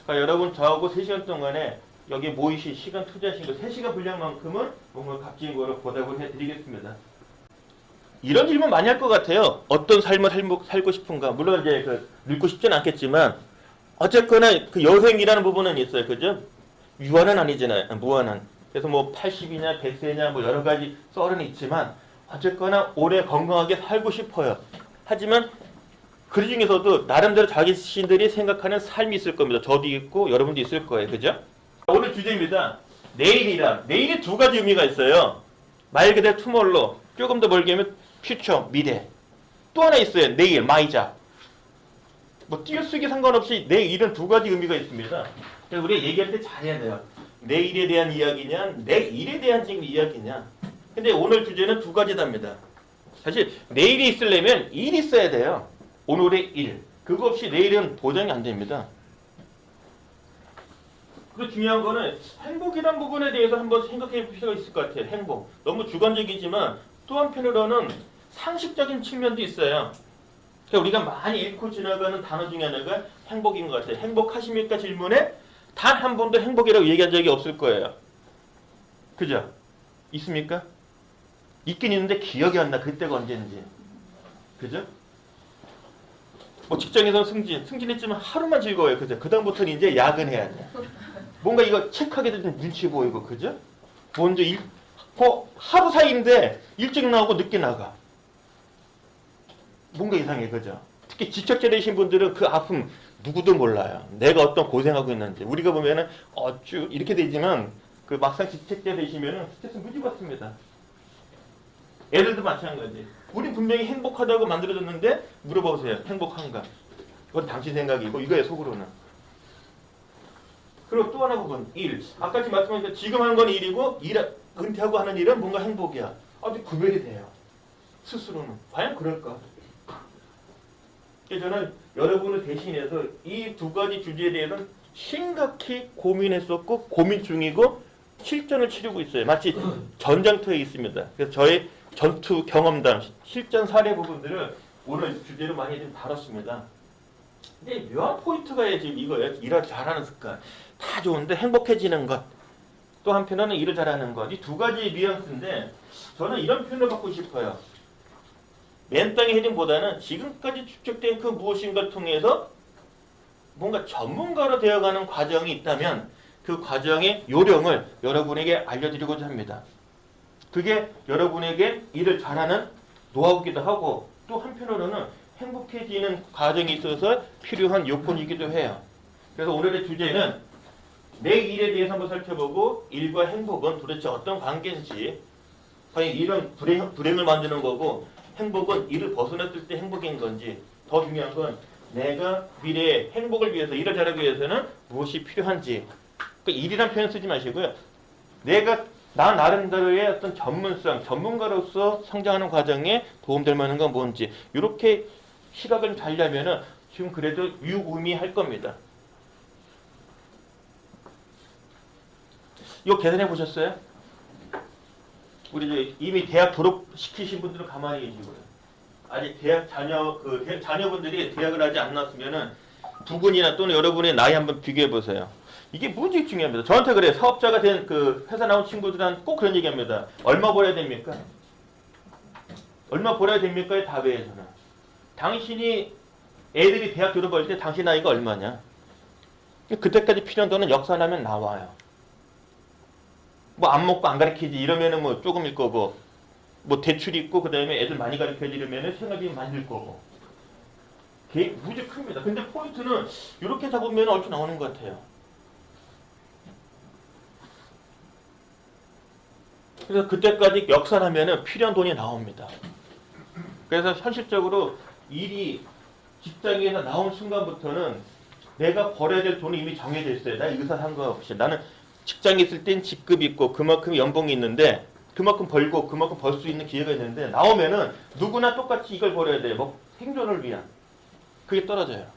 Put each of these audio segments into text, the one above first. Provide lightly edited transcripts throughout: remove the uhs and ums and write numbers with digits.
그러니까 여러분 저하고 3시간 동안에 여기 모이시 시간 투자하신 거 3시간 분량만큼은 뭔가 값진 거로 보답을 해드리겠습니다. 이런 질문 많이 할 것 같아요. 어떤 삶을 살고 싶은가. 물론 이제 늙고 싶지는 않겠지만 어쨌거나 그 여생이라는 부분은 있어요. 그죠? 유한은 아니잖아요. 무한한. 그래서 뭐 80이냐 100세냐 뭐 여러 가지 썰은 있지만 어쨌거나 오래 건강하게 살고 싶어요. 하지만 그 중에서도 나름대로 자기 자신들이 생각하는 삶이 있을 겁니다. 저도 있고 여러분도 있을 거예요. 그죠? 오늘 주제입니다. 내일이란. 내일이 두 가지 의미가 있어요. 말 그대로 투몰로. 조금 더 멀게 하면 퓨처, 미래. 또 하나 있어요. 내일, 마이자. 뭐 띄어쓰기 상관없이 내일은 두 가지 의미가 있습니다. 그래서 우리가 얘기할 때 잘해야 돼요. 내일에 대한 이야기냐, 내일에 대한 지금 이야기냐. 근데 오늘 주제는 두 가지답니다. 사실 내일이 있으려면 일이 있어야 돼요. 오늘의 일. 그거 없이 내일은 보장이 안 됩니다. 그리고 중요한 거는 행복이란 부분에 대해서 한번 생각해 볼 필요가 있을 것 같아요. 행복. 너무 주관적이지만 또 한편으로는 상식적인 측면도 있어요. 그러니까 우리가 많이 읽고 지나가는 단어 중에 하나가 행복인 것 같아요. 행복하십니까? 질문에 단 한 번도 행복이라고 얘기한 적이 없을 거예요. 그죠? 있습니까? 있긴 있는데 기억이 안 나. 그때가 언제인지. 그죠? 뭐 직장에서 승진했지만 하루만 즐거워요. 그죠? 그 다음부터는 이제 야근해야 돼. 뭔가 이거 체크하게 좀 눈치 보이고, 그죠? 먼저 하루 사이인데 일찍 나오고 늦게 나가. 뭔가 이상해, 그죠? 특히 지적자 되신 분들은 그 아픔 누구도 몰라요. 내가 어떤 고생하고 있는지. 우리가 보면은 어쭈 이렇게 되지만 그 막상 지적자 되시면은 스트레스 무지 받습니다. 애들도 마찬가지. 우리 분명히 행복하다고 만들어졌는데 물어보세요. 행복한가? 그건 당신 생각이고 이거예요, 속으로는. 그리고 또 하나 부분, 일. 아까 말씀하신 지금 하는 건 일이고 은퇴하고 하는 일은 뭔가 행복이야. 아주 구별이 돼요. 스스로는. 과연 그럴까? 그래서 저는 여러분을 대신해서 이 두 가지 주제에 대해서는 심각히 고민했었고 고민 중이고 실전을 치르고 있어요. 마치 전장터에 있습니다. 그래서 저의 전투 경험담, 실전 사례 부분들을 오늘 주제로 많이 좀 다뤘습니다. 근데 묘한 포인트가 지금 이거예요. 일을 잘하는 습관. 다 좋은데 행복해지는 것. 또 한편으로는 일을 잘하는 것. 이 두 가지 뉘앙스인데 저는 이런 표현을 받고 싶어요. 맨땅의 헤딩보다는 지금까지 축적된 그 무엇인가를 통해서 뭔가 전문가로 되어가는 과정이 있다면 그 과정의 요령을 여러분에게 알려드리고자 합니다. 그게 여러분에게 일을 잘하는 노하우기도 하고 또 한편으로는 행복해지는 과정에 있어서 필요한 요건이기도 해요. 그래서 오늘의 주제는 내 일에 대해서 한번 살펴보고 일과 행복은 도대체 어떤 관계인지, 과연 일은 불행을 만드는 거고 행복은 일을 벗어났을 때 행복인 건지, 더 중요한 건 내가 미래의 행복을 위해서 일을 잘하기 위해서는 무엇이 필요한지. 그러니까 일이란 표현 쓰지 마시고요. 나 나름대로의 어떤 전문가로서 성장하는 과정에 도움될 만한 건 뭔지, 이렇게 시각을 달려면은 지금 그래도 유의미할 겁니다. 이거 계산해 보셨어요? 우리 이미 대학 졸업시키신 분들은 가만히 계시고요. 아직 대학 자녀분들이 대학을 아직 안 나왔으면은 두 분이나 또는 여러분의 나이 한번 비교해 보세요. 이게 무지 중요합니다. 저한테 그래요. 사업자가 된 그 회사 나온 친구들한테 꼭 그런 얘기합니다. 얼마 벌어야 됩니까? 얼마 벌어야 됩니까?의 답이에요, 저는. 당신이 애들이 대학 졸업할 때 당신 나이가 얼마냐? 그때까지 필요한 돈은 역산하면 나와요. 뭐 안 먹고 안 가르치지 이러면은 뭐 조금일 거고, 뭐 대출 있고 그 다음에 애들 많이 가르쳐야지 이러면은 생활비 많이 들 거고. 계획 무지 큽니다. 근데 포인트는 이렇게 잡으면 얼추 나오는 것 같아요. 그래서 그때까지 역산하면은 필요한 돈이 나옵니다. 그래서 현실적으로 일이 직장에서 나온 순간부터는 내가 벌어야 될 돈이 이미 정해져 있어요. 나 의사 상관없이. 나는 직장에 있을 땐 직급이 있고 그만큼 연봉이 있는데 그만큼 벌고 그만큼 벌 수 있는 기회가 있는데 나오면은 누구나 똑같이 이걸 벌어야 돼요. 뭐 생존을 위한. 그게 떨어져요.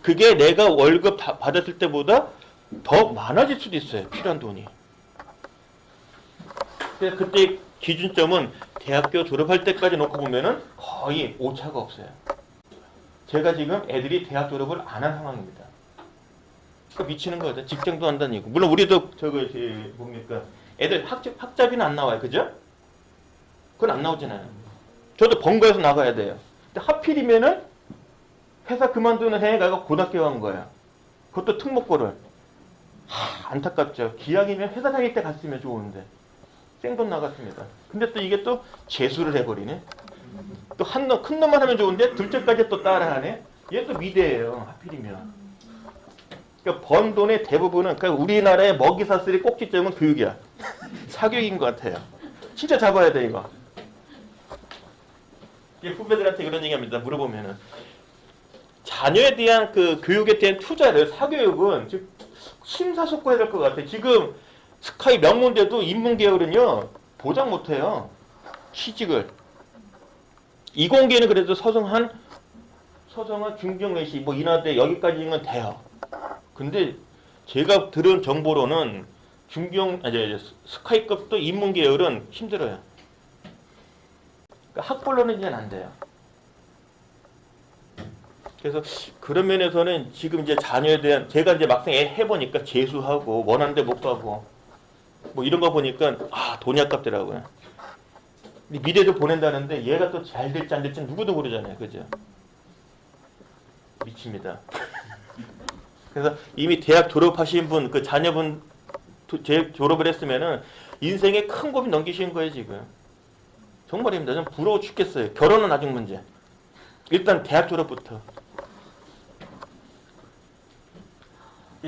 그게 내가 월급 받았을 때보다 더 많아질 수도 있어요. 필요한 돈이. 그래서 그때 기준점은 대학교 졸업할 때까지 놓고 보면은 거의 오차가 없어요. 제가 지금 애들이 대학 졸업을 안 한 상황입니다. 미치는 거죠. 직장도 안 다니고. 물론 우리도 뭡니까? 애들 학자비는 안 나와요. 그죠? 그건 안 나오잖아요. 저도 번거해서 나가야 돼요. 근데 하필이면은 회사 그만두는 해에 가서 고등학교 간 거야. 그것도 특목고를. 안타깝죠. 기왕이면 회사 다닐 때 갔으면 좋은데. 생돈 나갔습니다. 근데 또 이게 또 재수를 해버리네. 또 큰 놈만 하면 좋은데 둘째까지 또 따라하네. 얘 또 미대예요. 하필이면. 그러니까 번 돈의 대부분은 그러니까 우리나라의 먹이 사슬이 꼭지점은 교육이야. 사교육인 것 같아요. 진짜 잡아야 돼 이거. 후배들한테 그런 얘기합니다. 물어보면은 자녀에 대한 그 교육에 대한 투자를 사교육은 지금 심사숙고해야 될 것 같아. 지금 스카이 명문대도 인문계열은요 보장 못해요. 취직을. 이공계는 그래도 서성한 중경외시 뭐 인하대 여기까지는 돼요. 근데 제가 들은 정보로는 스카이급도 인문계열은 힘들어요. 그러니까 학벌로는 이제 안 돼요. 그래서 그런 면에서는 지금 이제 자녀에 대한 제가 이제 막상 해보니까 재수하고 원하는 데 못 가고 뭐 이런 거 보니까 돈이 아깝더라고요. 미래도 보낸다는데 얘가 또 잘 될지 안 될지 누구도 모르잖아요. 그죠? 미칩니다. 그래서 이미 대학 졸업하신 분, 그 자녀분 졸업을 했으면은 인생의 큰 고민 넘기신 거예요, 지금. 정말입니다. 좀 부러워 죽겠어요. 결혼은 나중 문제. 일단 대학 졸업부터.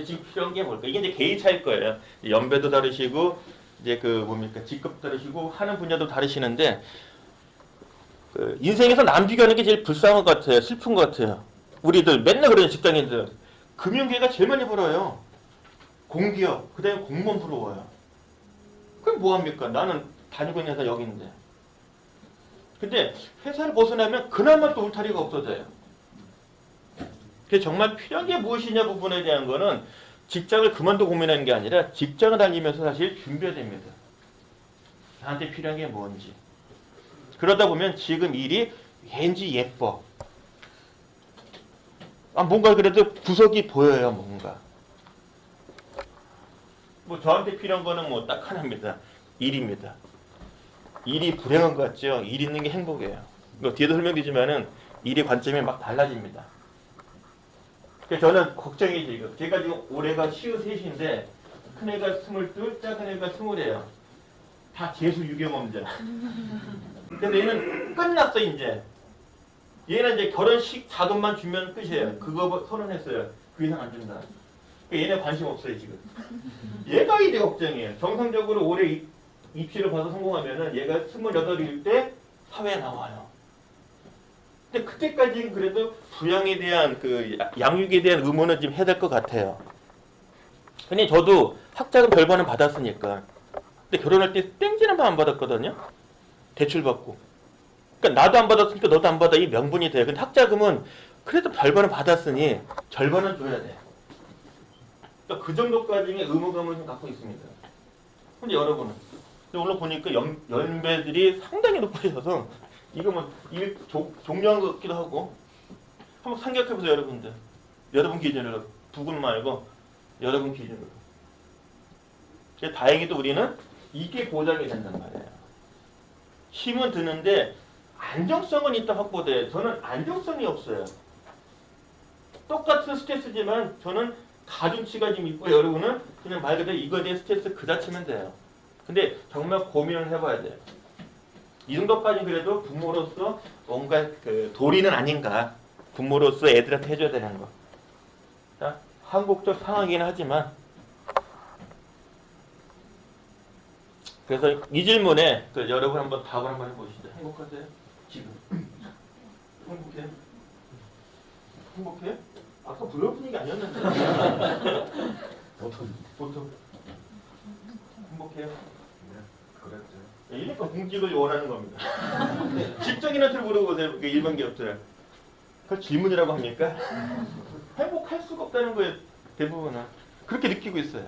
지금 필요한 게 뭘까? 이게 이제 개인 차일 거예요. 연배도 다르시고, 이제 직급 다르시고, 하는 분야도 다르시는데, 인생에서 남 비교하는 게 제일 불쌍한 것 같아요. 슬픈 것 같아요. 우리들 맨날 그러는 직장인들. 금융계가 제일 많이 벌어요. 공기업, 그 다음에 공무원 부러워요. 그럼 뭐합니까? 나는 다니고 있는 회사 여기 있는데. 근데 회사를 벗어나면 그나마 또 울타리가 없어져요. 그래서 정말 필요한 게 무엇이냐 부분에 대한 거는 직장을 그만두고 고민하는 게 아니라 직장을 다니면서 사실 준비해야 됩니다. 나한테 필요한 게 뭔지. 그러다 보면 지금 일이 왠지 예뻐. 뭔가 그래도 구석이 보여요, 뭔가. 뭐 저한테 필요한 거는 뭐 딱 하나입니다. 일입니다. 일이 불행한 것 같죠? 일 있는 게 행복이에요. 뒤에도 설명드리지만은 일의 관점이 막 달라집니다. 그래서 저는 걱정이 지금. 제가 지금 올해가 53인데 큰 애가 22, 작은 애가 20예요. 다 재수 유경험자. 근데 얘는 끝났어 이제. 얘는 이제 결혼식 자금만 주면 끝이에요. 그거 선언했어요. 그 이상 안 준다. 얘네 관심 없어요 지금. 얘가 이제 걱정이에요. 정상적으로 올해 입시를 봐서 성공하면은 얘가 28일 때 사회에 나와요. 근데 그때까지는 그래도 부양에 대한 양육에 대한 의무는 좀 해야 될 것 같아요. 근데 저도 학자금 별반은 받았으니까. 근데 결혼할 때 땡지는 안 받았거든요. 대출 받고. 그러니까 나도 안 받았으니까 너도 안 받아 이 명분이 돼요. 근데 학자금은 그래도 별반은 받았으니 절반은 줘야 돼. 그러니까 그 정도까지의 의무감을 좀 갖고 있습니다. 근데 여러분은 오늘 보니까 연배들이 상당히 높으셔서 이거 뭐 이게 종료한 것 같기도 하고 한번 생각해보세요 여러분들. 여러분 기준으로 부분 말고 여러분 기준으로. 다행히도 우리는 이게 보장이 된단 말이에요. 힘은 드는데 안정성은 일단 확보돼요. 저는 안정성이 없어요. 똑같은 스트레스지만 저는 가중치가 좀 있고 여러분은 그냥 말 그대로 이거에 대한 스트레스 그 자체면 돼요. 근데 정말 고민을 해봐야 돼요. 이 정도까지 그래도 부모로서 뭔가 도리는 아닌가. 부모로서 애들한테 해줘야 되는 거. 자, 한국적 상황이긴 하지만 그래서 이 질문에 여러분 한번 답을 한번 해보시죠. 행복하세요? 지금 행복해요? 행복해요? 아까 불러 분위기 아니었는데. 보통 행복해요? 네, 그랬죠. 이러니까 공직을 원하는 겁니다. 직장인한테 물어보세요. 일반 기업들. 그걸 질문이라고 합니까? 행복할 수가 없다는 거예요. 대부분은. 그렇게 느끼고 있어요.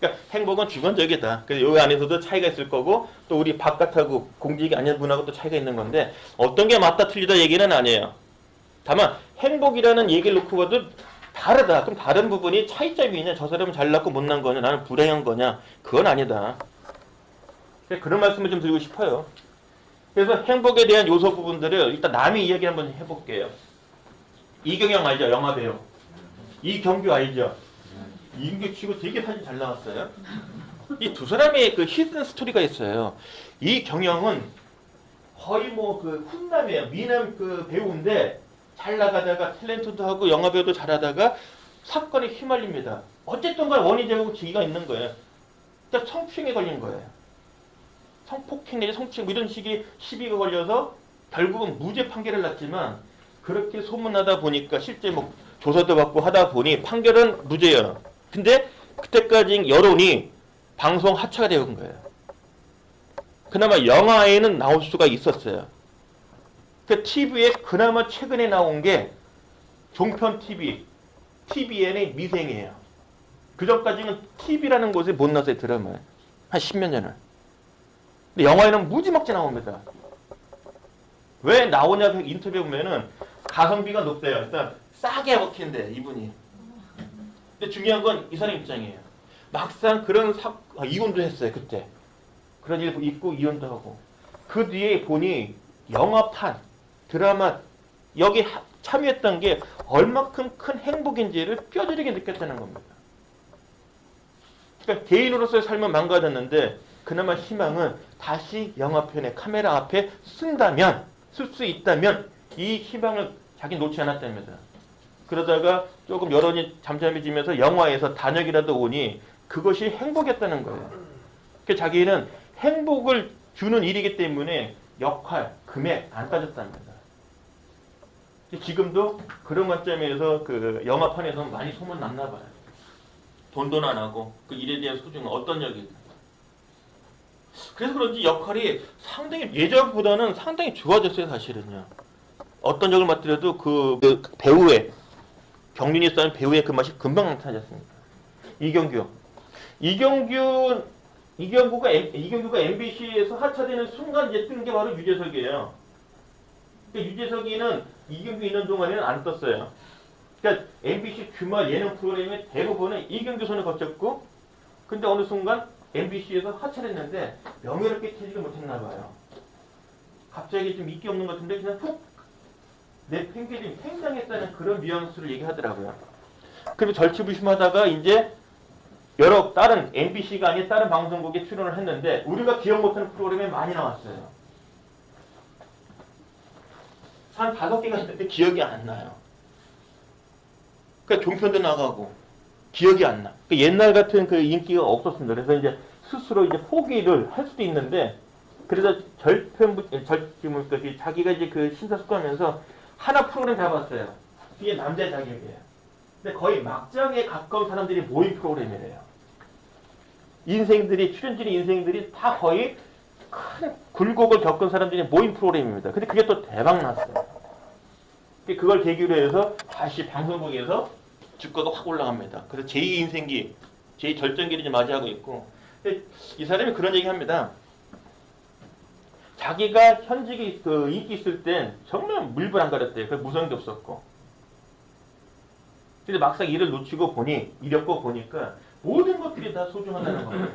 그러니까 행복은 주관적이다. 그래서 여기 안에서도 차이가 있을 거고 또 우리 바깥하고 공직이 아닌 분하고 또 차이가 있는 건데 어떤 게 맞다 틀리다 얘기는 아니에요. 다만 행복이라는 얘기를 놓고 봐도 다르다. 그럼 다른 부분이 차이점이 있냐? 저 사람은 잘났고 못난 거냐? 나는 불행한 거냐? 그건 아니다. 그런 말씀을 좀 드리고 싶어요. 그래서 행복에 대한 요소 부분들을 일단 남의 이야기 한번 해볼게요. 이경영 알죠? 영화 배우. 이경규 알죠? 이경규 치고 되게 사진 잘 나왔어요. 이 두 사람의 그 히든 스토리가 있어요. 이경영은 거의 뭐 그 훈남이에요. 미남 그 배우인데 잘 나가다가 탤런트도 하고 영화 배우도 잘하다가 사건에 휘말립니다. 어쨌든 간 원인 제공 지기가 있는 거예요. 그러니까 성추행에 걸린 거예요. 성폭행 내지 성추행 이런 식의 시비가 걸려서 결국은 무죄 판결을 났지만 그렇게 소문나다 보니까 실제 뭐 조사도 받고 하다 보니 판결은 무죄예요. 근데 그때까지 여론이 방송 하차가 되어 온 거예요. 그나마 영화에는 나올 수가 있었어요. 그 TV에 그나마 최근에 나온 게 종편 TV, TVN의 미생이에요. 그 전까지는 TV라는 곳에 못 나왔어요, 드라마에. 한 10몇 년을. 근데 영화에는 무지막지 나옵니다. 왜 나오냐 인터뷰 보면은 가성비가 높대요. 일단 싸게 먹힌대, 이분이. 근데 중요한 건 이 사람 입장이에요. 막상 그런 이혼도 했어요, 그때. 그런 일 있고 이혼도 하고. 그 뒤에 보니 영화판, 드라마 여기 참여했던 게 얼마큼 큰 행복인지를 뼈저리게 느꼈다는 겁니다. 그러니까 개인으로서의 삶은 망가졌는데 그나마 희망은 다시 영화편에 카메라 앞에 쓸 수 있다면 이 희망을 자기 놓지 않았답니다. 그러다가 조금 여론이 잠잠해지면서 영화에서 단역이라도 오니 그것이 행복이었다는 거예요. 그러니까 자기는 행복을 주는 일이기 때문에 역할, 금액 안 따졌답니다. 지금도 그런 관점에서 그 영화판에서는 많이 소문 났나 봐요. 돈도 안 하고 그 일에 대한 소중한 어떤 역이든. 그래서 그런지 역할이 상당히 예전보다는 상당히 좋아졌어요, 사실은요. 어떤 역을 맡더라도 그 배우의 경륜이 쌓인 배우의 그 맛이 금방 나타나졌습니다. 이경규가 MBC에서 하차되는 순간 이제 뜬 게 바로 유재석이에요. 그러니까 유재석이는 이경규 있는 동안에는 안 떴어요. 그러니까 MBC 주말 예능 프로그램의 대부분은 이경규 손을 거쳤고, 근데 어느 순간 MBC에서 하차했는데 명예롭게 퇴직을 못했나 봐요. 갑자기 좀 인기 없는 것 같은데 그냥 훅 내 팽개림 팽당했다는 그런 뉘앙스를 얘기하더라고요. 그리고 절치부심하다가 이제 여러 다른 MBC가 아닌 다른 방송국에 출연을 했는데 우리가 기억 못하는 프로그램에 많이 나왔어요. 한 5개가 있는데 기억이 안 나요. 그러니까 종편도 나가고 기억이 안 나. 그러니까 옛날 같은 그 인기가 없었습니다. 그래서 이제 스스로 이제 포기를 할 수도 있는데 그래서 자기가 이제 그 심사숙고하면서 하나 프로그램 잡았어요. 이게 남자 자격이에요. 근데 거의 막장에 가까운 사람들이 모인 프로그램이래요. 출연진의 인생들이 다 거의 큰 굴곡을 겪은 사람들이 모인 프로그램입니다. 근데 그게 또 대박 났어요. 그걸 계기로 해서 다시 방송국에서 주가가 확 올라갑니다. 그래서 제2 인생기, 제2 절정기를 이제 맞이하고 있고, 근데 이 사람이 그런 얘기 합니다. 자기가 현직이 그 인기 있을 땐 정말 물불 안 가렸대요. 그 무성도 없었고. 근데 막상 일을 놓치고 보니, 이력고 보니까 모든 것들이 다 소중하다는 겁니다.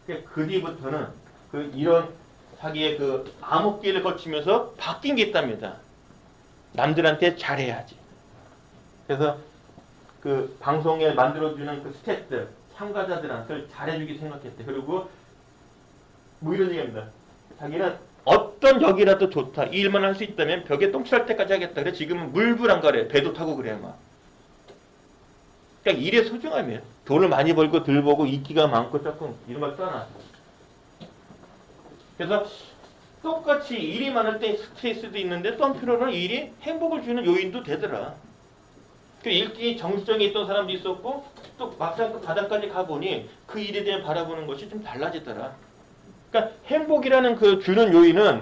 그 뒤부터는 이런 자기의 그 암흑기를 거치면서 바뀐 게 있답니다. 남들한테 잘해야지. 그래서 그 방송에 만들어주는 그 스태프들, 참가자들한테 잘해주기 생각했대. 그리고 뭐 이런 얘기합니다. 자기는 어떤 역이라도 좋다. 이 일만 할 수 있다면 벽에 똥칠할 때까지 하겠다. 그래 지금은 물불 안 가래. 배도 타고 그래요 막. 그러니까 일의 소중함이에요. 돈을 많이 벌고 덜 벌고 인기가 많고 조금 이런 걸 떠나. 그래서 똑같이 일이 많을 때 스트레스도 있는데 또 한편으로는 일이 행복을 주는 요인도 되더라. 그 일기 정신성이 있던 사람도 있었고 또 막상 그 바닥까지 가보니 그 일에 대해 바라보는 것이 좀 달라지더라. 그러니까 행복이라는 그 주는 요인은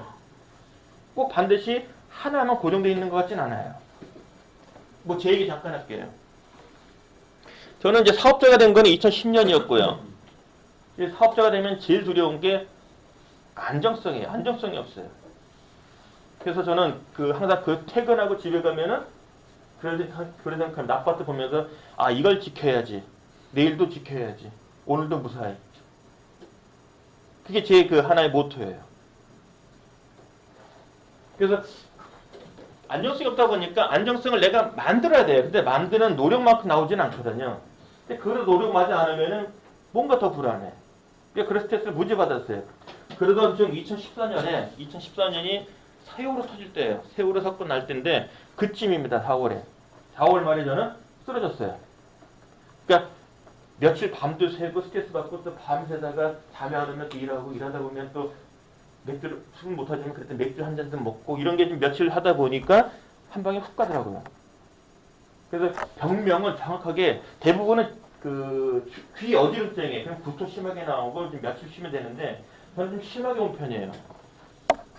꼭 반드시 하나만 고정되어 있는 것 같진 않아요. 뭐 제 얘기 잠깐 할게요. 저는 이제 사업자가 된 건 2010년이었고요. 사업자가 되면 제일 두려운 게 안정성이에요. 안정성이 없어요. 그래서 저는 항상 퇴근하고 집에 가면은 그래서 나빠트 보면서 아 이걸 지켜야지. 내일도 지켜야지. 오늘도 무사히. 그게 제 그 하나의 모토예요. 그래서 안정성이 없다 보니까 안정성을 내가 만들어야 돼요. 근데 만드는 노력만큼 나오진 않거든요. 근데 그 노력하지 않으면은 뭔가 더 불안해. 그래서 스트레스를 무지 받았어요. 그러던 중 2014년이 세월호 터질 때예요. 세월호 사건 날 때인데 그쯤입니다. 4월에. 4월 말에 저는 쓰러졌어요. 그러니까 며칠 밤도 새고 스트레스 받고 또 밤새다가 잠이 안 오면 또 일하다 보면 또 맥주를 술 못하지만 그랬더니 맥주 한 잔 좀 먹고 이런 게 좀 며칠 하다 보니까 한 방에 훅 가더라고요. 그래서 병명은 정확하게 대부분은 그 귀 어지럼증에 그냥 구토 심하게 나오고 좀 며칠 쉬면 되는데 저는 좀 심하게 온 편이에요.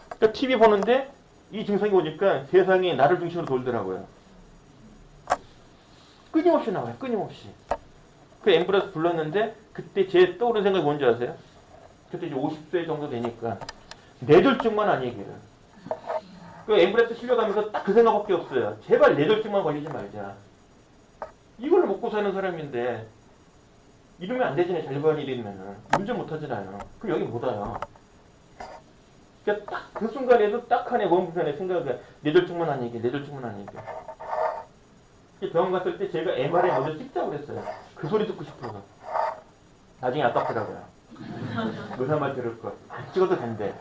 그러니까 TV 보는데 이 증상이 오니까 세상이 나를 중심으로 돌더라고요. 끊임없이 나와요. 끊임없이. 그 앰뷸런스 불렀는데 그때 제 떠오른 생각이 뭔지 아세요? 그때 이제 50세 정도 되니까 뇌졸중만 아니기를. 그 앰뷸런스 실려가면서 딱 그 생각밖에 없어요. 제발 뇌졸중만 걸리지 말자. 이걸 먹고 사는 사람인데 이러면 안 되잖아요. 잘못한 일이 있으면은. 운전 못 하잖아요. 그럼 여기 못 와요. 그러니까 딱 그 순간에도 딱 하나의 몸부편의 생각이 뇌졸중만 아니게. 병원 갔을 때 제가 MRI 먼저 찍자고 그랬어요. 그 소리 듣고 싶어서. 나중에 아깝더라고요. 의사 말 들을 거. 안 찍어도 된대.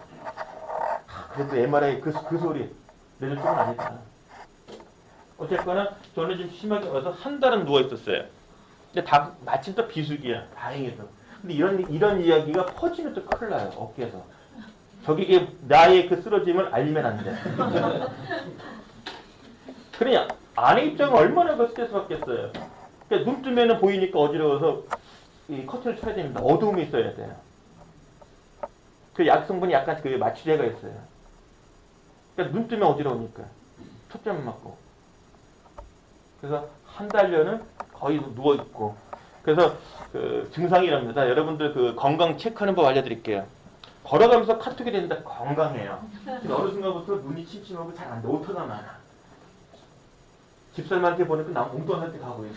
그래도 MRI 그 소리. 뇌졸중은 아니다. 어쨌거나 저는 좀 심하게 와서 한 달은 누워 있었어요. 근데 마침 또 비수기야. 다행히도. 근데 이런 이야기가 퍼지면 또 큰일 나요. 어깨에서. 저기 나의 그 쓰러짐을 알리면 안 돼. 그러냐 아내 입장은 얼마나 그 스트레스 받겠어요. 그러니까 눈 뜨면은 보이니까 어지러워서 이 커튼을 쳐야 됩니다. 어두움이 있어야 돼요. 그 약 성분이 약간 그 마취제가 있어요. 그러니까 눈 뜨면 어지러우니까 초점 맞고. 그래서 한 달여는 거의 누워 있고. 그래서 그 증상이 이랍니다. 여러분들 그 건강 체크하는 법 알려드릴게요. 걸어가면서 카톡이 된다. 건강해요. 근데 어느 순간부터 눈이 침침하고 잘 안 돼. 오타가 많아. 집사람한테 보니까 난 웅뚱한테 가고 있어.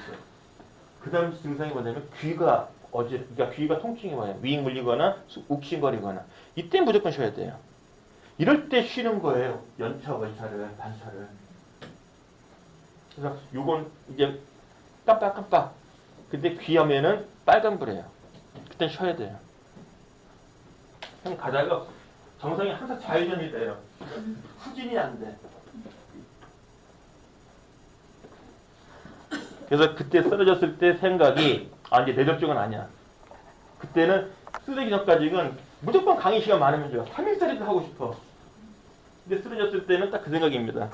그 다음 증상이 뭐냐면 그러니까 귀가 통증이 와요. 윙 물리거나 욱신거리거나. 이때 무조건 쉬어야 돼요. 이럴 때 쉬는 거예요. 연차, 월차를, 반차를. 그래서 요건 이제 깜빡. 근데 귀하면은 빨간불이에요. 그땐 쉬어야 돼요. 그냥 가다가 정상이 항상 좌회전이 돼요. 후진이 안 돼. 그래서 그때 쓰러졌을 때 생각이 이제 뇌졸중은 아니야. 그때는 쓰러지기 전까지는 무조건 강의 시간 많으면 좋아. 3일짜리도 하고 싶어. 근데 쓰러졌을 때는 딱 그 생각입니다.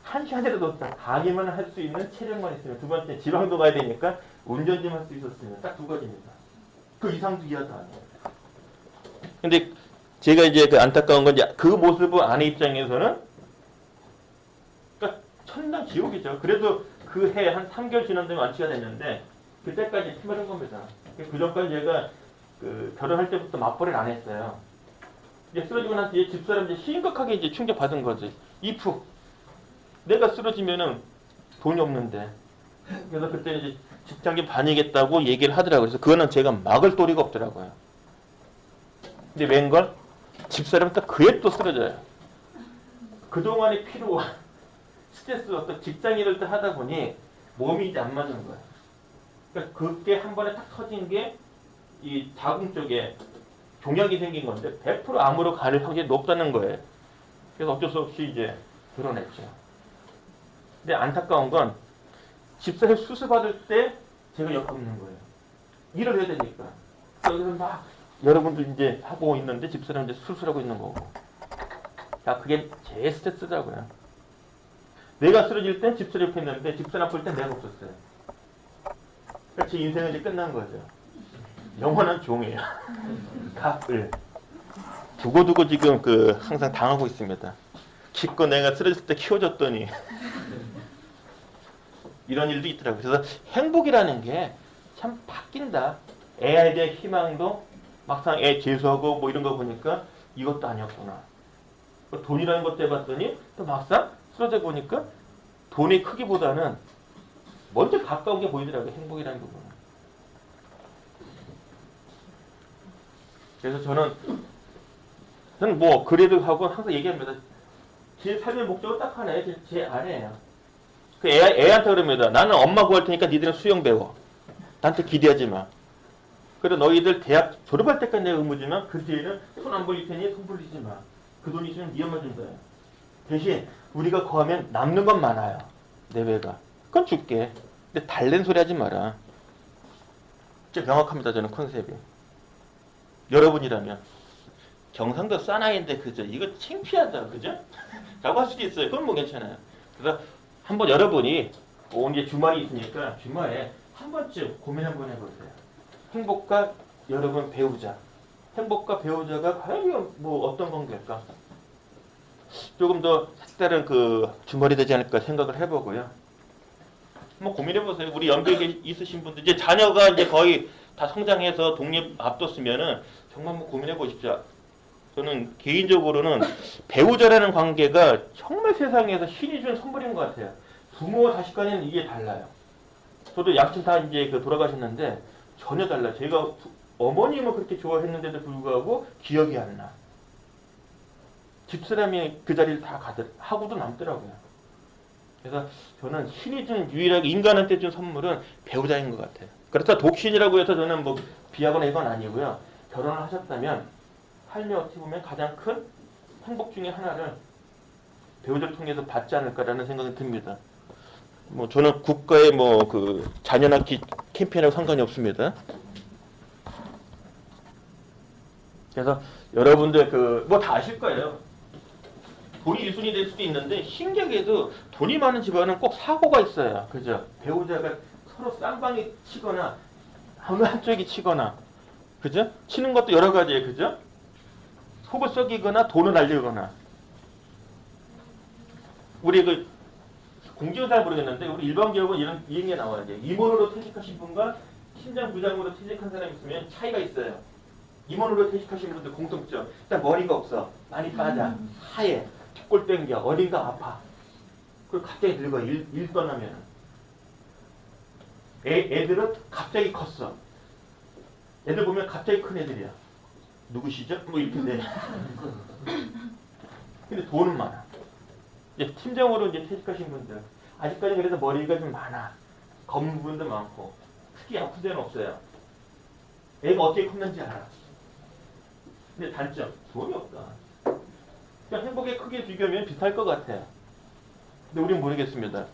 한 시간이라도 딱 강의만 할 수 있는 체력만 있으면, 두 번째 지방도 가야 되니까 운전 좀 할 수 있었으면 딱 두 가지입니다. 그 이상도 이하도 아니에요. 근데 제가 이제 그 안타까운 건 그 모습을 아내 입장에서는 그러니까 천당 지옥이죠. 그래도 그 해 한 3개월 지난 다음에 완치가 됐는데 그때까지 피마른 겁니다. 그 전까지 제가 그 결혼할 때부터 맞벌이를 안 했어요. 이제 쓰러지고 난 뒤에 집사람 이제 심각하게 이제 충격받은 거지. 이프 내가 쓰러지면은 돈이 없는데. 그래서 그때 이제 직장인 반이겠다고 얘기를 하더라고요. 그래서 그거는 제가 막을 도리가 없더라고요. 근데 웬걸 집사람은 딱 그에 또 쓰러져요. 그동안의 피로 스트레스 어떤 직장인을 때 하다 보니 몸이 이제 안 맞는 거예요. 그러니까 그게 한 번에 딱 터진 게 이 자궁 쪽에 종양이 생긴 건데 100% 암으로 갈 확률이 높다는 거예요. 그래서 어쩔 수 없이 이제 드러냈죠. 근데 안타까운 건 집사람 수술 받을 때 제가 옆에 있는 거예요. 일을 해야 되니까. 그래서 막 여러분들 이제 하고 있는데 집사람 이제 수술하고 있는 거고. 야, 그게 제일 스트레스더라고요. 내가 쓰러질 땐 집사람 옆에 있는데 집사람 아플 땐 내가 없었어요. 그러니까 제 인생은 이제 끝난 거죠. 영원한 종이에요. 갑을. 두고두고 지금 항상 당하고 있습니다. 기껏 내가 쓰러졌을 때 키워줬더니 이런 일도 있더라고요. 그래서 행복이라는 게 참 바뀐다. 애에 대한 희망도 막상 애 재수하고 뭐 이런 거 보니까 이것도 아니었구나. 돈이라는 것도 해봤더니 또 막상 쓰러져 보니까 돈의 크기보다는 먼저 가까운 게 보이더라고요. 행복이라는 부분은. 그래서 저는 뭐 그래도 하고 항상 얘기합니다. 제 삶의 목적은 딱 하나예요. 제 아내예요. 그 애한테 그럽니다. 나는 엄마 구할 테니까 니들은 수영 배워. 나한테 기대하지 마. 그래 너희들 대학 졸업할 때까지 내가 의무지만 그 뒤에는 손 안 벌릴 테니 손 벌리지 마. 그 돈 있으면 네 엄마 준다. 대신 우리가 거하면 남는 건 많아요. 내외가. 그건 줄게. 근데 달랜 소리 하지 마라. 진짜 명확합니다. 저는 컨셉이. 여러분이라면 경상도 사나이인데 그죠? 이거 창피하다. 그죠? 라고 할 수도 있어요. 그건 뭐 괜찮아요. 그래서 한번 여러분이 오늘 이제 주말이 있으니까 주말에 한 번쯤 고민 한번 해보세요. 행복과 여러분 배우자. 행복과 배우자가 과연 뭐 어떤 관계일까? 조금 더 색다른 그 주말이 되지 않을까 생각을 해보고요. 한번 고민해보세요. 우리 연배에 있으신 분들 이제 자녀가 이제 거의 다 성장해서 독립 앞뒀으면은 정말 한번 고민해보십시오. 저는 개인적으로는 배우자라는 관계가 정말 세상에서 신이 준 선물인 것 같아요. 부모와 자식 간에는 이게 달라요. 저도 양친 다 이제 그 돌아가셨는데 전혀 달라요. 제가 어머님은 그렇게 좋아했는데도 불구하고 기억이 안 나. 집사람이 그 자리를 다 하고도 남더라고요. 그래서 저는 신이 준 유일하게 인간한테 준 선물은 배우자인 것 같아요. 그렇다 독신이라고 해서 저는 뭐 비하거나 이건 아니고요. 결혼을 하셨다면 삶에 어떻게 보면 가장 큰 행복 중에 하나를 배우자를 통해서 받지 않을까라는 생각이 듭니다. 뭐 저는 국가의 뭐 그 자녀 낳기 캠페인하고 상관이 없습니다. 그래서 여러분들 그 뭐 다 아실 거예요. 돈이 1순위 될 수도 있는데 신기하게도 돈이 많은 집안은 꼭 사고가 있어요. 그죠? 배우자가 서로 쌍방이 치거나 어느 한쪽이 치거나 그죠? 치는 것도 여러 가지예요. 그죠? 속을 썩이거나 돈을 날리거나 우리 그 공직은 잘 모르겠는데 우리 일반 기업은 이런 얘기가 나와요. 이제 임원으로 퇴직하신 분과 팀장 부장으로 퇴직한 사람이 있으면 차이가 있어요. 임원으로 퇴직하신 분들 공통점 일단 머리가 없어. 많이 빠져. 하얘. 뒷골 땡겨. 어딘가 아파. 그리고 갑자기 늙어. 일 떠나면 애들은 갑자기 컸어. 애들 보면 갑자기 큰 애들이야. 누구시죠? 뭐 이렇게 돼. 근데 돈은 많아. 이제 팀장으로 이제 퇴직하신 분들 아직까지 그래서 머리가 좀 많아. 검은 부분도 많고 특히 아픈 데는 없어요. 애가 어떻게 컸는지 알아. 근데 단점 돈이 없다. 그냥 행복의 크기에 비교하면 비슷할 것 같아요. 근데 우리는 모르겠습니다.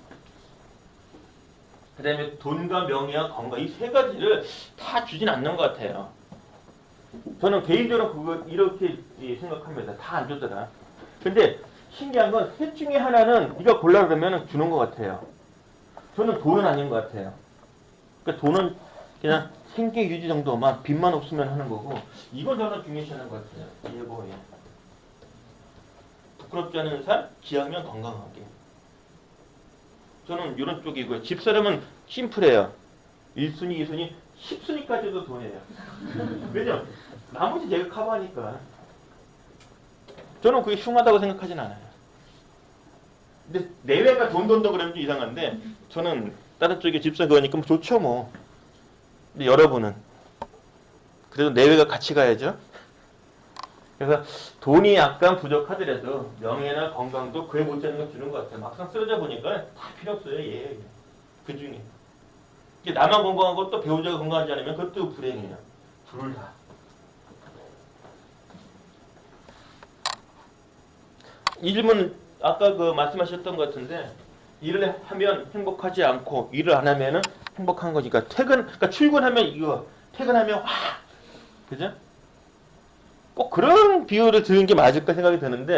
그 다음에 돈과 명예와 건강 이 세 가지를 다 주진 않는 것 같아요. 저는 개인적으로 그거 이렇게 생각합니다. 다 안 주더라. 근데 신기한 건 셋 중에 하나는 네가 골라 그러면 주는 것 같아요. 저는 돈은 아닌 것 같아요. 그러니까 돈은 그냥 생계 유지 정도만 빚만 없으면 하는 거고 이건 저는 중요시하는 것 같아요. 예보에 부끄럽지 않은 삶, 기하면 건강하게. 저는 이런 쪽이고요. 집사람은 심플해요. 1순위, 2순위, 10순위까지도 돈이에요. 왜냐? 나머지 제가 커버하니까. 저는 그게 흉하다고 생각하진 않아요. 근데 내외가 돈 그러면 좀 이상한데 저는 다른 쪽에 집사 그거니까 뭐 좋죠 뭐. 근데 여러분은 그래도 내외가 같이 가야죠. 그래서 돈이 약간 부족하더라도 명예나 건강도 그에 못지않은 걸 주는 것 같아요. 막상 쓰러져 보니까 다 필요 없어요. 예. 그 중에 나만 건강하고 또 배우자가 건강하지 않으면 그것도 불행해요. 둘 다. 이 질문 아까 그 말씀하셨던 것 같은데 일을 하면 행복하지 않고 일을 안 하면은 행복한 거니까 그러니까 출근하면 이거 퇴근하면 와 그죠? 꼭 그런 비유를 드는 게 맞을까 생각이 드는데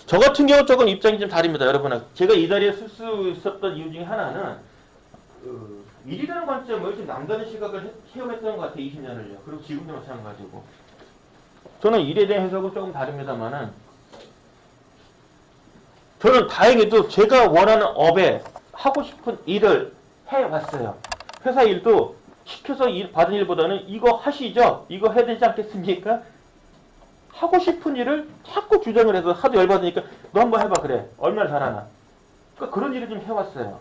저 같은 경우 조금 입장이 좀 다릅니다. 여러분 제가 이 자리에 쓸 수 있었던 이유 중에 하나는 일이라는 관점을 좀 남다른 시각을 체험했던 것 같아요. 20년을요. 그리고 지금도 마찬가지고 저는 일에 대한 해석은 조금 다릅니다만은 저는 다행히도 제가 원하는 업에 하고 싶은 일을 해왔어요. 회사 일도 시켜서 받은 일보다는 이거 하시죠? 이거 해야 되지 않겠습니까? 하고 싶은 일을 자꾸 주장을 해서 하도 열받으니까 너 한번 해봐 그래. 얼마나 잘하나. 그러니까 그런 일을 좀 해왔어요.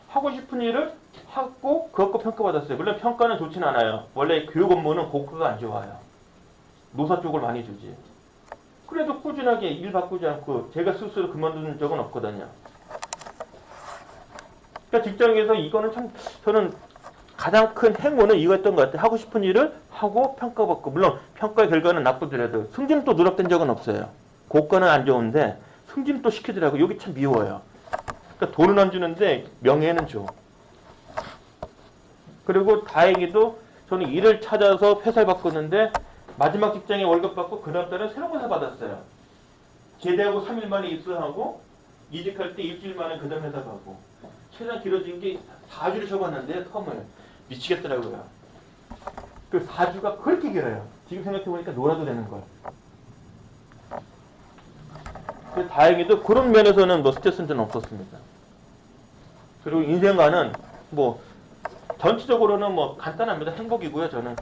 하고 싶은 일을 하고 그것도 평가받았어요. 물론 평가는 좋진 않아요. 원래 교육 업무는 고가가 안 좋아요. 노사 쪽을 많이 주지. 그래도 꾸준하게 일 바꾸지 않고 제가 스스로 그만둔 적은 없거든요. 그러니까 직장에서 이거는 참 저는 가장 큰 행운은 이거였던 것 같아요. 하고 싶은 일을 하고 평가받고, 물론 평가 결과는 나쁘더라도 승진 또 누락된 적은 없어요. 고과는 안 좋은데 승진 또 시키더라고요. 여기 참 미워요. 그러니까 돈은 안 주는데 명예는 줘. 그리고 다행히도 저는 일을 찾아서 회사를 바꿨는데 마지막 직장에 월급 받고 그 다음 달에 새로운 회사 받았어요. 제대하고 3일 만에 입사하고 이직할 때 일주일 만에 그 다음 회사 가고, 최장 길어진 게 4주를 쳐봤는데 텀을 미치겠더라고요. 그 4주가 그렇게 길어요. 지금 생각해보니까 놀아도 되는 걸. 다행히도 그런 면에서는 뭐 스트레스는 없었습니다. 그리고 인생과는 뭐 전체적으로는 뭐 간단합니다. 행복이고요. 저는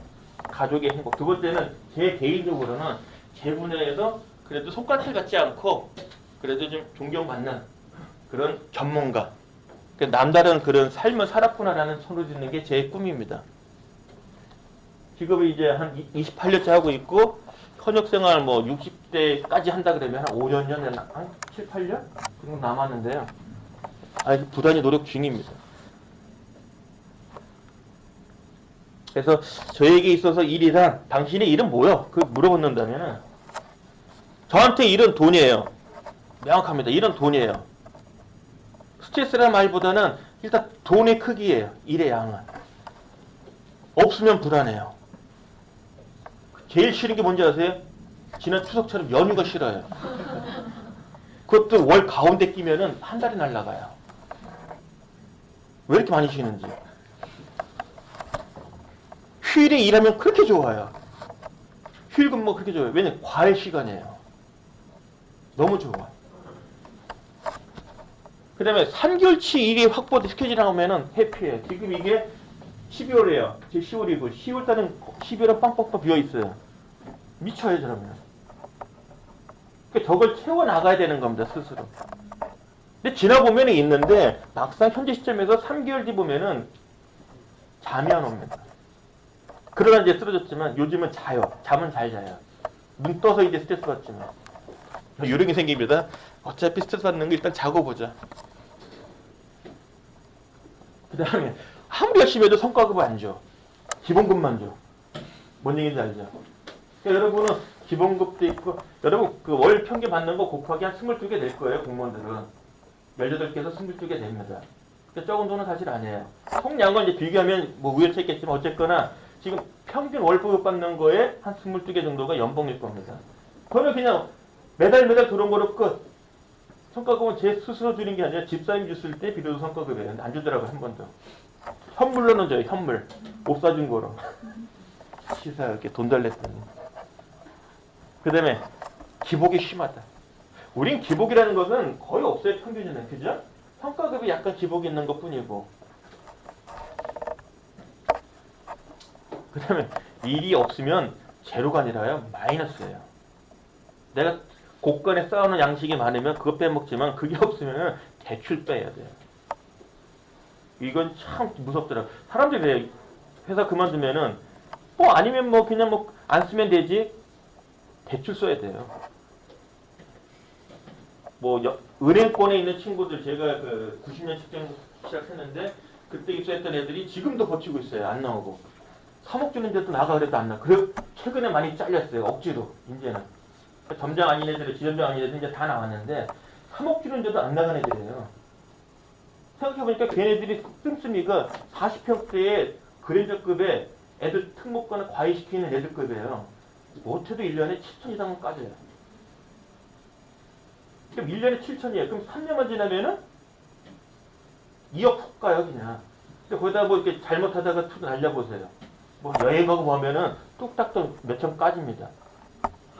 가족의 행복. 두 번째는 제 개인적으로는 제 분야에서 그래도 손가락질 같지 않고 그래도 좀 존경받는 그런 전문가. 남다른 그런 삶을 살았구나라는 소리 듣는 게 제 꿈입니다. 직업을 이제 한 28년째 하고 있고 현역생활 뭐 60대까지 한다 그러면 한 5년 전, 한 7, 8년? 그 정도 남았는데요. 아직 부단히 노력 중입니다. 그래서 저에게 있어서 일이란, 당신의 일은 뭐요? 그 물어본다면 저한테 일은 돈이에요. 명확합니다. 일은 돈이에요. 스트레스라는 말보다는 일단 돈의 크기예요. 일의 양은. 없으면 불안해요. 제일 싫은 게 뭔지 아세요? 지난 추석처럼 연휴가 싫어요. 그것도 월 가운데 끼면은 한 달이 날아가요. 왜 이렇게 많이 쉬는지. 휴일에 일하면 그렇게 좋아요. 휴일 근무 그렇게 좋아요. 왜냐면 과외 시간이에요. 너무 좋아. 그 다음에 3개월치 일이 확보 스케줄이 나오면은 해피해요. 지금 이게 12월이에요. 지금 10월이고 10월달은 12월은 빵빵빵 비어있어요. 미쳐요, 저러면. 그러니까 저걸 채워나가야 되는 겁니다, 스스로. 근데 지나보면 있는데 막상 현재 시점에서 3개월 뒤 보면은 잠이 안 옵니다. 그러다 이제 쓰러졌지만 요즘은 자요. 잠은 잘 자요. 눈 떠서 이제 스트레스 받지만. 이런 게 생깁니다. 어차피 스트레스 받는 거 일단 자고 보자. 그 다음에 아무리 열심히 해도 성과급을 안 줘. 기본급만 줘. 뭔 얘기인지 알죠? 그러니까 여러분은 기본급도 있고, 여러분 그 월 평균 받는 거 곱하기 한 22개 낼 거예요, 공무원들은. 18개에서 22개 냅니다. 그러니까 적은 돈은 사실 아니에요. 총량을 이제 비교하면 뭐 우연치 있겠지만 어쨌거나 지금 평균 월급 받는 거에 한 22개 정도가 연봉일 겁니다. 그러면 그냥 매달 들어온 거로 끝. 성과급은 제 스스로 드린 게 아니라 집사님 줬을 때 비로소 성과급이에요. 근데 안 주더라고요, 한 번도. 현물로는 줘요, 현물. 옷 사준 거로. 시사 이렇게 돈 달랬더니. 그 다음에 기복이 심하다. 우린 기복이라는 것은 거의 없어요, 평균에는. 그죠? 성과급이 약간 기복이 있는 것 뿐이고. 그 다음에 일이 없으면 제로가 아니라요, 마이너스예요. 내가 곳간에 쌓아놓은 양식이 많으면 그것 빼먹지만 그게 없으면 대출 빼야 돼요. 이건 참 무섭더라고요. 사람들이 회사 그만두면은 뭐 아니면 뭐 그냥 뭐 안 쓰면 되지. 대출 써야 돼요. 뭐 은행권에 있는 친구들, 제가 그 90년 직장 시작했는데 그때 입사했던 애들이 지금도 버티고 있어요. 안 나오고. 3억 주는데도 나가 그래도 안 나. 그래 최근에 많이 잘렸어요. 억지로 이제는. 점장 아닌 애들이, 지점장 아닌 애들이 이제 다 나왔는데 3억 주는데도 안 나간 애들이에요. 생각해보니까 걔네들이 씀씀이가 40평대의 그랜저급의 애들 특목고나 과외시키는 애들급이에요. 못해도 1년에 7천 이상은 까져요. 그럼 1년에 7천이에요. 그럼 3년만 지나면은 2억 훅 가요, 그냥. 근데 거기다 뭐 이렇게 잘못하다가 툭 날려보세요. 뭐 여행 가고 보면은 뚝딱 또 몇천 까집니다.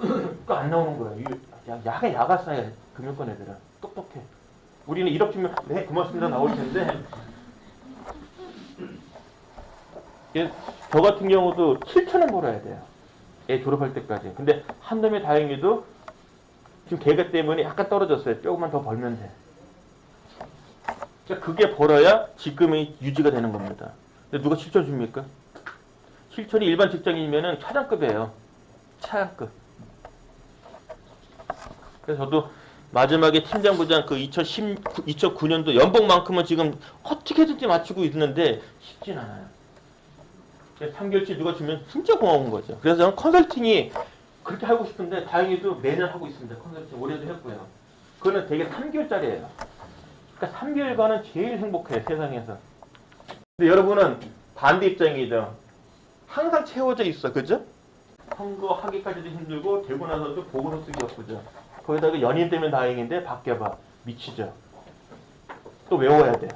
그거 안 나오는 거예요. 야가 싸요, 금융권 애들은. 똑똑해. 우리는 1억 주면, 네, 고맙습니다. 나올 텐데. 저 같은 경우도 7천원 벌어야 돼요. 애 졸업할 때까지. 근데 한 놈이 다행히도 지금 계획 때문에 약간 떨어졌어요. 조금만 더 벌면 돼. 그러니까 그게 벌어야 지금이 유지가 되는 겁니다. 근데 누가 실천 줍니까? 실천이 일반 직장인이면은 차장급이에요. 차장급. 그래서 저도 마지막에 팀장부장 그 2009년도 연봉만큼은 지금 어떻게든지 맞추고 있는데 쉽진 않아요. 3개월치 누가 주면 진짜 고마운 거죠. 그래서 저는 컨설팅이 그렇게 하고 싶은데 다행히도 매년 하고 있습니다. 컨설팅 올해도 했고요. 그거는 되게 3개월짜리예요. 그러니까 3개월간은 제일 행복해요. 세상에서. 근데 여러분은 반대 입장이죠. 항상 채워져 있어. 그죠? 선거하기까지도 힘들고 되고 나서도 보고서 쓰기 바쁘죠. 거기다가 연인 때문에 다행인데 바뀌어봐. 미치죠. 또 외워야 돼.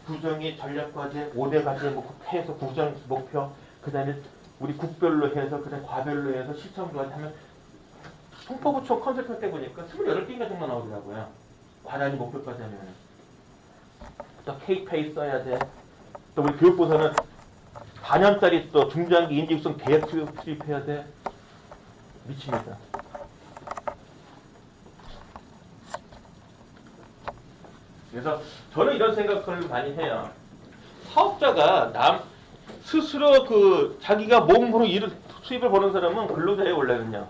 구정이 전략과제, 5대 과제 해서 구정 목표, 그 다음에 우리 국별로 해서, 그 다음에 과별로 해서 실천까지 하면 송파구청 컨설팅 때 보니까 28개인가 정도 나오더라고요. 과단위 목표까지 하면. 또 KPI 써야 돼. 또 우리 교육부서는 4년짜리 또 중장기 인지육성 계획 수립해야 돼. 미칩니다. 그래서 저는 이런 생각을 많이 해요. 사업자가 스스로 자기가 몸으로 수입을 버는 사람은 근로자예요, 원래는요.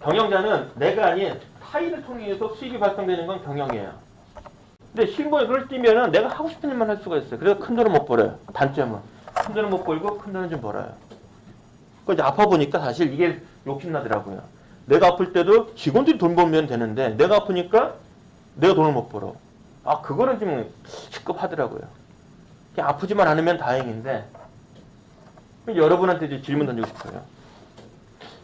경영자는 내가 아닌 타인을 통해서 수입이 발생되는 건 경영이에요. 근데 실무에 그걸 뛰면은 내가 하고 싶은 일만 할 수가 있어요. 그래서 큰 돈은 못 벌어요. 단점은. 큰 돈은 못 벌고 큰 돈은 좀 벌어요. 그 이제 아파 보니까 사실 이게 욕심나더라고요. 내가 아플 때도 직원들이 돈 벌면 되는데 내가 아프니까 내가 돈을 못 벌어. 그거는 좀 시급하더라고요. 그냥 아프지만 않으면 다행인데 여러분한테 이제 질문 던지고 싶어요.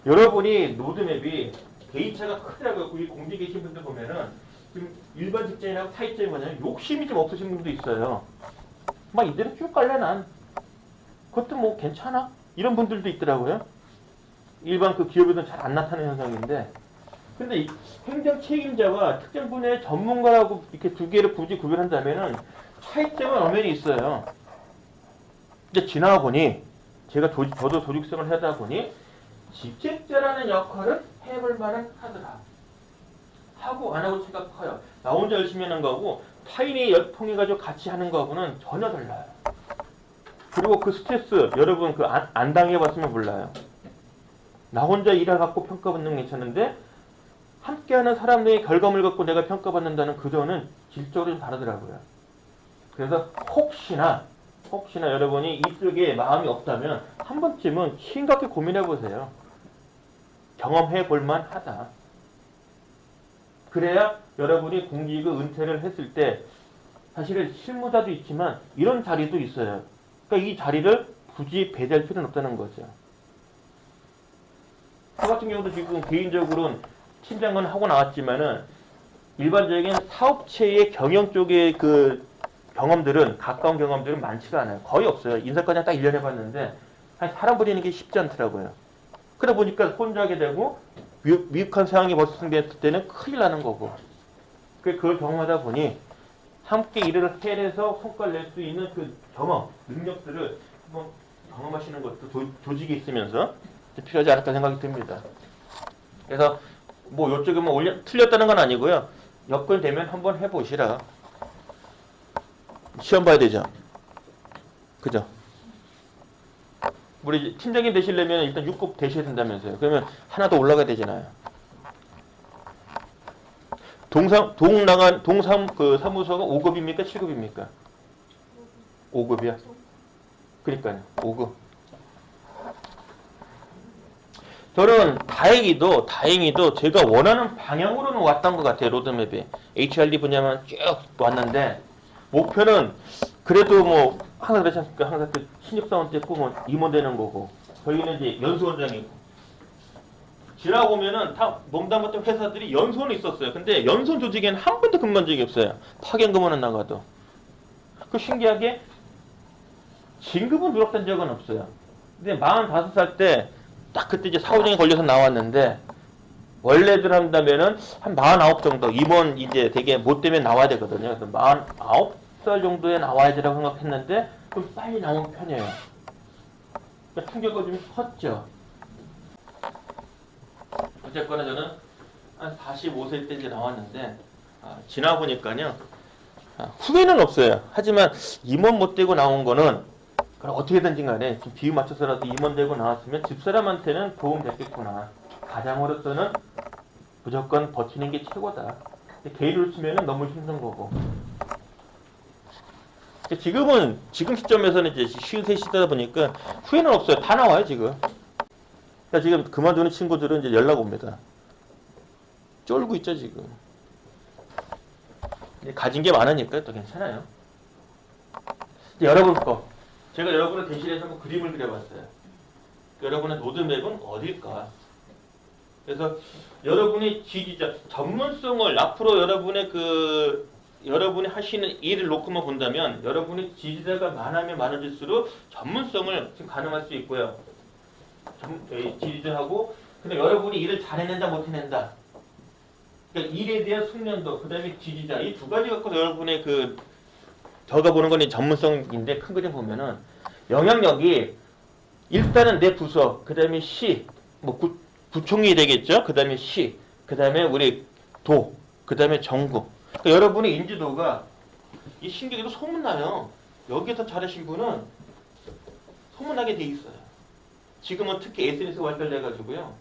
여러분이 로드맵이 개인차가 크더라고요. 이 공직에 계신 분들 보면은 지금 일반 직장인하고 차이점이 뭐냐면 욕심이 좀 없으신 분도 있어요. 막 이대로 쭉 갈래 난. 그것도 뭐 괜찮아. 이런 분들도 있더라고요. 일반 그 기업에서는 잘 안 나타나는 현상인데 근데 이 행정 책임자와 특정 분야의 전문가라고 이렇게 두 개를 굳이 구별한다면은 차이점은 엄연히 있어요. 근데 지나가 보니 저도 조직생활을 하다 보니 직책자라는 역할은 해볼 만은 하더라. 하고 안 하고 차이가 커요. 나 혼자 열심히 하는 거하고 타인이 통해가지고 같이 하는 거하고는 전혀 달라요. 그리고 그 스트레스 여러분 안 당해봤으면 몰라요. 나 혼자 일해갖고 평가받는 건 괜찮은데 함께하는 사람들의 결과물 갖고 내가 평가받는다는 그저는 질적으로 좀 다르더라고요. 그래서 혹시나 여러분이 이쪽에 마음이 없다면 한 번쯤은 심각하게 고민해 보세요. 경험해 볼만 하다. 그래야 여러분이 공직을 은퇴를 했을 때 사실은 실무자도 있지만 이런 자리도 있어요. 그러니까 이 자리를 굳이 배제할 필요는 없다는 거죠. 저 같은 경우도 지금 개인적으로는 팀장은 하고 나왔지만은 일반적인 사업체의 경영 쪽의 그 경험들은 가까운 경험들은 많지가 않아요. 거의 없어요. 인사과장 딱 1년 해봤는데 사람 버리는 게 쉽지 않더라고요. 그러다 보니까 혼자 하게 되고 미흡한 상황이 발생됐을 때는 큰일 나는 거고 그걸 경험하다 보니 함께 일을 해내서 성과를 낼 수 있는 그 경험, 능력들을 한번 경험하시는 것도 조직에 있으면서 필요하지 않을까 생각이 듭니다. 그래서 뭐 이쪽에 뭐 틀렸다는 건 아니고요. 여건 되면 한번 해보시라. 시험 봐야 되죠. 그죠? 우리 팀장님 되시려면 일단 6급 되셔야 된다면서요. 그러면 하나 더 올라가야 되잖아요. 그 사무소가 5급입니까? 7급입니까? 5급이야. 그러니까요. 5급. 저는 다행히도 제가 원하는 방향으로는 왔던 것 같아요. 로드맵에. HRD 분야만 쭉 왔는데 목표는 그래도 뭐 항상 그렇지 않습니까? 항상 그 신입사원 때 꿈은 임원 되는 거고 저희는 이제 연수원장이고 지나고 보면은 다 몸담 같은 회사들이 연수원이 있었어요. 근데 연수원 조직에는 한 번도 근무한 적이 없어요. 파견근무는 나가도. 그 신기하게 진급은 누락된 적은 없어요. 근데 45살 때 딱 그때 이제 사후정에 걸려서 나왔는데 원래들 한다면은 한 49 정도 임원 이제 되게 못 되면 나와야 되거든요. 그래서 49살 정도에 나와야 되라고 생각했는데 좀 빨리 나온 편이에요. 그러니까 충격이 좀 컸죠. 어쨌거나 저는 한 45세 때 이제 나왔는데 지나 보니까요. 후회는 없어요. 하지만 임원 못 되고 나온 거는 그럼 어떻게든지 간에 좀 비유 맞춰서라도 임원 되고 나왔으면 집사람한테는 도움 됐겠구나. 가장으로서는 무조건 버티는 게 최고다. 개인으로 치면은 너무 힘든 거고. 지금 시점에서는 이제 쉬운 시대다 보니까 후회는 없어요. 다 나와요, 지금. 그러니까 지금 그만두는 친구들은 이제 연락 옵니다. 쫄고 있죠, 지금. 가진 게 많으니까 또 괜찮아요. 여러분 거. 제가 여러분을 대신해서 한번 그림을 그려봤어요. 여러분의 로드맵은 어딜까? 그래서 여러분의 지지자, 전문성을 앞으로 여러분이 하시는 일을 놓고만 본다면 여러분의 지지자가 많으면 많아질수록 전문성을 지금 가능할 수 있고요. 지지자하고 근데 여러분이 일을 잘해낸다 못해낸다. 그러니까 일에 대한 숙련도, 그 다음에 지지자 이 두 가지 갖고 여러분의 저가 보는 건 전문성인데 큰 그림 보면은 영향력이 일단은 내 부서, 그 다음에 시, 부총리 되겠죠. 그 다음에 시, 그 다음에 우리 도, 그 다음에 정부. 그러니까 여러분의 인지도가 이 신기하게도 소문나요. 여기서 잘하신 분은 소문나게 돼 있어요. 지금은 특히 SNS가 발달돼가지고요.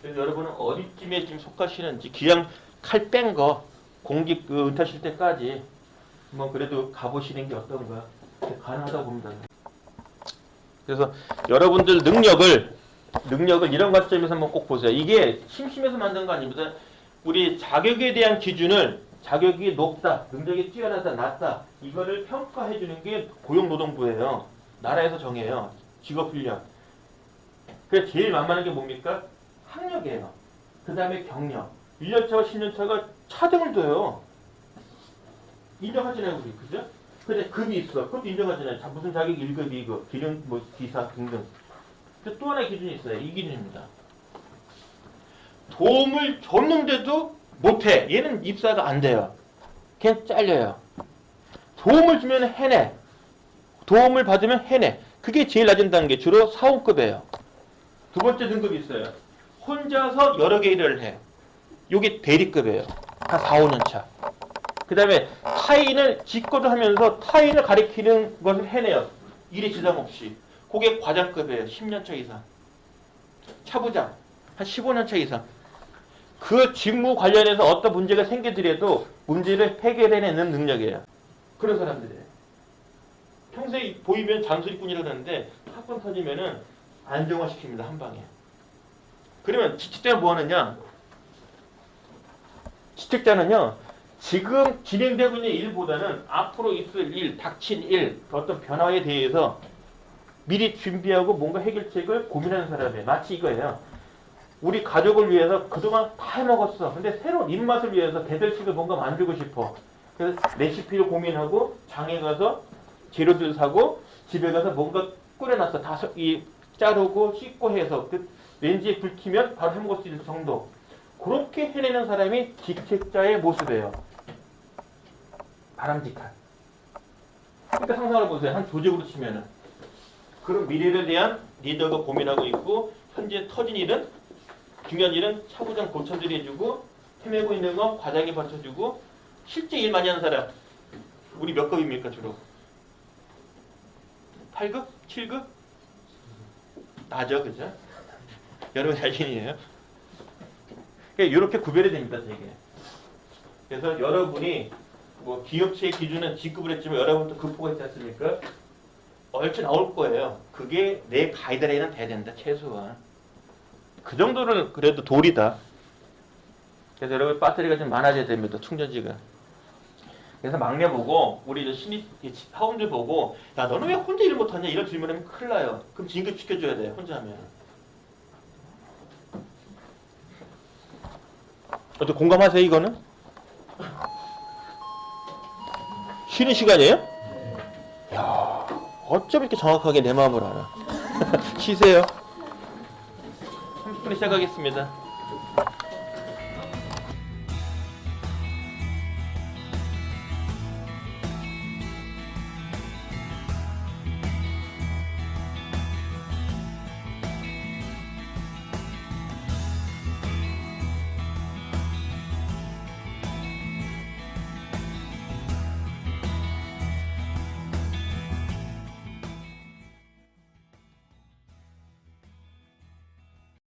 그래서 여러분은 어디쯤에 지금 속하시는지 그냥 칼 뺀 거 공직 은퇴하실 때까지 그래도 가보시는 게 어떤가 가능하다고 봅니다. 그래서 여러분들 능력을 이런 관점에서 한번 꼭 보세요. 이게 심심해서 만든 거 아닙니다. 우리 자격에 대한 기준을 자격이 높다, 능력이 뛰어나다, 낮다 이거를 평가해 주는 게 고용노동부예요. 나라에서 정해요. 직업훈련. 그래서 제일 만만한 게 뭡니까? 학력이에요. 그 다음에 경력. 1년차와 10년차가 차등을 둬요. 인정하잖아요, 우리. 그죠? 근데 급이 있어. 그것도 인정하잖아요. 무슨 자격 1급, 2급, 기능, 기사 등등. 또 하나의 기준이 있어요. 이 기준입니다. 도움을 줬는데도 못해. 얘는 입사가 안 돼요. 그냥 잘려요. 도움을 주면 해내. 도움을 받으면 해내. 그게 제일 낮은 단계. 주로 사원급이에요. 두 번째 등급이 있어요. 혼자서 여러 개 일을 해. 이게 대리급이에요. 한 4, 5년 차. 그 다음에 타인을 직거도 하면서 타인을 가리키는 것을 해내요. 일에 지장 없이. 그게 과장급이에요. 10년 차 이상. 차부장. 한 15년 차 이상. 그 직무 관련해서 어떤 문제가 생기더라도 문제를 해결해내는 능력이에요. 그런 사람들이에요. 평소에 보이면 잔소리꾼이라고 하는데 사건 터지면은 안정화시킵니다. 한 방에. 그러면 지책자는 뭐 하느냐? 지책자는요. 지금 진행되고 있는 일보다는 앞으로 있을 일, 닥친 일, 어떤 변화에 대해서 미리 준비하고 뭔가 해결책을 고민하는 사람이에요. 마치 이거예요. 우리 가족을 위해서 그동안 다 해먹었어. 근데 새로운 입맛을 위해서 대들식을 뭔가 만들고 싶어. 그래서 레시피를 고민하고 장에 가서 재료들 사고 집에 가서 뭔가 끓여놨어. 다 자르고 씻고 해서 렌지에 불 켜면 바로 해먹을 수 있는 정도. 그렇게 해내는 사람이 직책자의 모습이에요. 바람직한. 그러니까 상상을 보세요. 한 조직으로 치면은. 그런 미래에 대한 리더가 고민하고 있고 현재 터진 일은 중요한 일은 차부장 고쳐들이 해주고 헤매고 있는 거 과장이 받쳐주고 실제 일 많이 하는 사람 우리 몇 급입니까 주로? 8급? 7급? 낮아 그죠? 여러분 자신이에요. 이렇게 구별이 됩니다 되게. 그래서 여러분이 기업체의 기준은 직급을 했지만 여러분도 급포가 있지 않습니까? 얼추 나올 거예요. 그게 내 가이드라인은 돼야 된다 최소한. 그 정도는 그래도 도리다. 그래서 여러분 배터리가 좀 많아져야 됩니다. 충전지가. 그래서 막내 보고 우리 신입 사원들 보고 야 너는 왜 혼자 일 못하냐 이런 질문하면 큰일 나요. 그럼 진급시켜줘야 돼요. 혼자 하면. 어떻게 공감하세요 이거는? 쉬는 시간이에요? 야 어쩜 이렇게 정확하게 내 마음을 알아. 쉬세요. 30분에 시작하겠습니다.